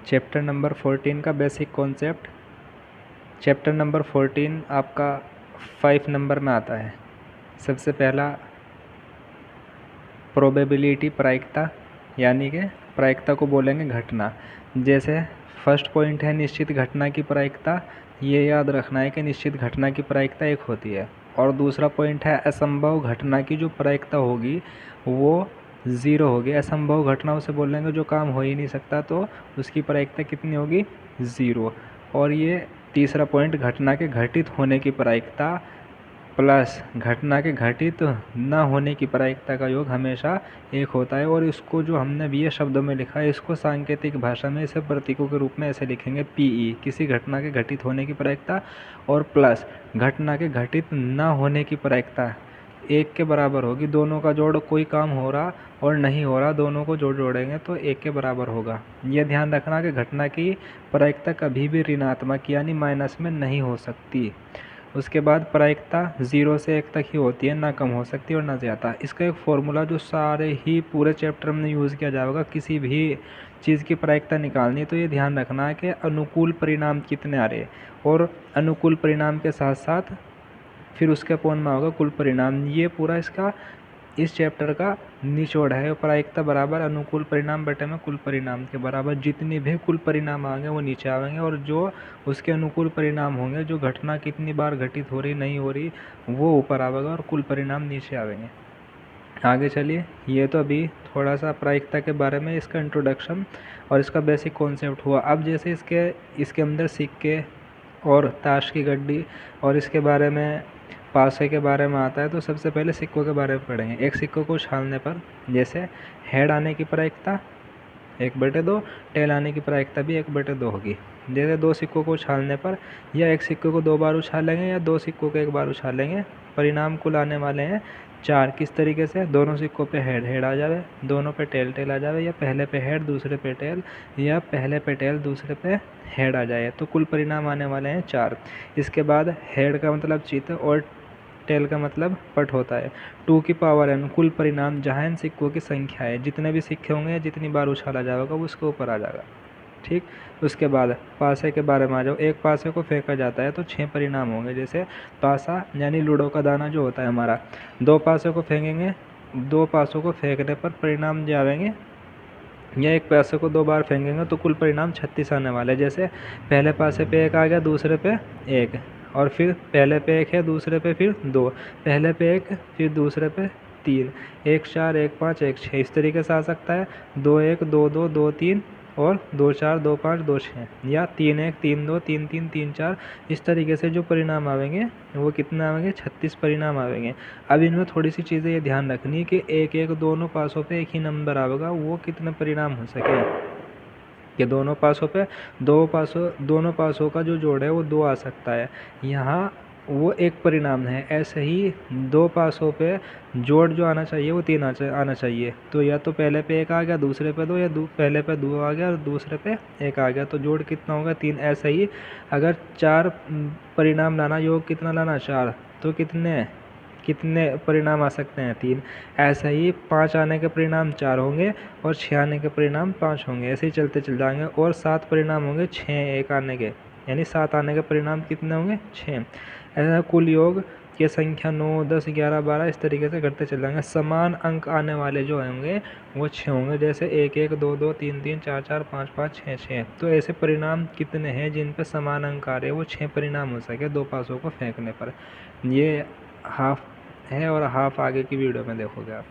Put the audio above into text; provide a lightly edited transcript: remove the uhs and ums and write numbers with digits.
Chapter number 14 का basic concept. Chapter number 14 आपका 5 number में आता है। सबसे पहला प्रोबेबिलिटी, प्रायिकता, यानी कि प्रायिकता को बोलेंगे घटना। जैसे फर्स्ट पॉइंट है निश्चित घटना की प्रायिकता। ये याद रखना है कि निश्चित घटना की प्रायिकता एक होती है। और दूसरा पॉइंट है असंभव घटना की जो प्रायिकता होगी वो 0 होगी। असंभव घटना उसे बोलेंगे जो काम हो ही नहीं सकता, तो उसकी प्रायिकता कितनी होगी? 0। और ये तीसरा पॉइंट घटना के घटित होने की प्रायिकता प्लस घटना के घटित न होने की प्रायिकता का योग हमेशा 1 होता है। और इसको जो हमने BA शब्दों में लिखा है, इसको सांकेतिक भाषा में इसे प्रतीकों के रूप में ऐसे लिखेंगे PE, किसी घटना के घटित होने की प्रायिकता, और प्लस घटना के घटित न होने की प्रायिकता 1 के बराबर होगी। दोनों का जोड़, कोई काम हो रहा और नहीं हो रहा, दोनों को जोड़ेंगे तो 1 के बराबर होगा। यह ध्यान रखना कि घटना की प्रायिकता कभी भी ऋणात्मक यानी माइनस में नहीं हो सकती। उसके बाद प्रायिकता 0 से 1 तक ही होती है, ना कम हो सकती और ना ज़्यादा। इसका एक फॉर्मूला जो सारे ही पूरे चैप्टर में यूज़ किया जाएगा, किसी भी चीज़ की प्रायिकता निकालनी तो ये ध्यान रखना है कि अनुकूल परिणाम कितने आ रहे, और अनुकूल परिणाम के साथ साथ फिर उसके अपॉन में होगा कुल परिणाम। ये पूरा इसका इस चैप्टर का निचोड़ है। प्रायिकता बराबर अनुकूल परिणाम बटे में कुल परिणाम के बराबर। जितने भी कुल परिणाम आएंगे वो नीचे आएंगे, और जो उसके अनुकूल परिणाम होंगे, जो घटना कितनी बार घटित हो रही नहीं हो रही, वो ऊपर आएगा और कुल परिणाम नीचे आएंगे। आगे चलिए, ये तो अभी थोड़ा सा प्रायिकता के बारे में इसका इंट्रोडक्शन और इसका बेसिक कॉन्सेप्ट हुआ। अब जैसे इसके अंदर सिक्के और ताश की गड्डी और इसके बारे में पासे के बारे में आता है, तो सबसे पहले सिक्कों के बारे में पढ़ेंगे। एक सिक्कों को उछालने पर जैसे हेड आने की प्रायिकता 1/2, टेल आने की प्रायिकता भी 1/2 होगी। जैसे 2 सिक्कों को उछालने पर या एक सिक्के को 2 बार उछालेंगे या 2 सिक्कों को 1 बार उछालेंगे, परिणाम कुल आने वाले हैं 4। किस तरीके से? दोनों सिक्कों पे हेड आ जावे, दोनों पे टेल आ जावे, या पहले पे हेड दूसरे पे टेल, या पहले पे टेल दूसरे पे हेड आ जाए, तो कुल परिणाम आने वाले हैं 4। इसके बाद हेड का मतलब चित्त और टेल का मतलब पट होता है। 2 की पावर n कुल परिणाम, जहाँ इन सिक्कों की संख्या है, जितने भी सिक्के होंगे जितनी बार उछाला जाएगा वो उसके ऊपर आ जाएगा। ठीक। उसके बाद पासे के बारे में आ जाओ। एक पासे को फेंका जाता है तो 6 परिणाम होंगे। जैसे पासा यानी लूडो का दाना जो होता है हमारा, 2 पासों को फेंकेंगे, 2 पासों को फेंकने पर परिणाम जो आएंगे, या एक पासे को 2 बार फेंकेंगे तो कुल परिणाम 36 आने वाले। जैसे पहले पासे पे 1 आ गया, दूसरे पे 1, और फिर पहले पे 1 है, दूसरे पे फिर 2, पहले पे 1, फिर दूसरे पे 3, 1 4 1 5 1 6, इस तरीके से आ सकता है। 2 1 2 2 2 3 और 2 4 2 5 2 6, या 3 1 3 2 3 3 3 4, इस तरीके से जो परिणाम आवेंगे वो कितने आवेंगे? 36 परिणाम आवेंगे। अब इनमें थोड़ी सी चीज़ें ये ध्यान रखनी है कि 1 1 दोनों पासों पे एक ही नंबर आवेगा, वो कितने परिणाम हो सके कि दोनों पासों पे दोनों पासों का जो जोड़ है वो 2 आ सकता है। यहाँ वो 1 परिणाम है। ऐसे ही 2 पासों पे जोड़ जो आना चाहिए वो 3 आना चाहिए। तो या तो पहले पे 1 आ गया, दूसरे पे 2, या पहले पे 2 आ गया और दूसरे पे 1 आ गया, तो जोड़ कितना होगा? 3। ऐसे ही अगर 4 परिणाम लाना, योग कितना लाना? 4, तो कितने परिणाम आ सकते हैं? 3। ऐसे ही 5 आने के परिणाम 4 होंगे और 6 आने के परिणाम 5 होंगे। ऐसे ही चलते चल जाएंगे। और 7 परिणाम होंगे 6 1 आने के, यानी 7 आने के परिणाम कितने होंगे? 6। ऐसा कुल योग की संख्या 9 10 11 12 इस तरीके से करते चल जाएंगे। समान अंक आने वाले जो होंगे वो 6 होंगे। जैसे 1 1 2 2 3 3 4 4 5 5 6 6। तो ऐसे परिणाम कितने हैं जिन पर समान अंक आ रहे हैं? वो 6 परिणाम हो सके 2 पासों को फेंकने पर। ये हाफ है और हाफ आगे की वीडियो में देखोगे आप।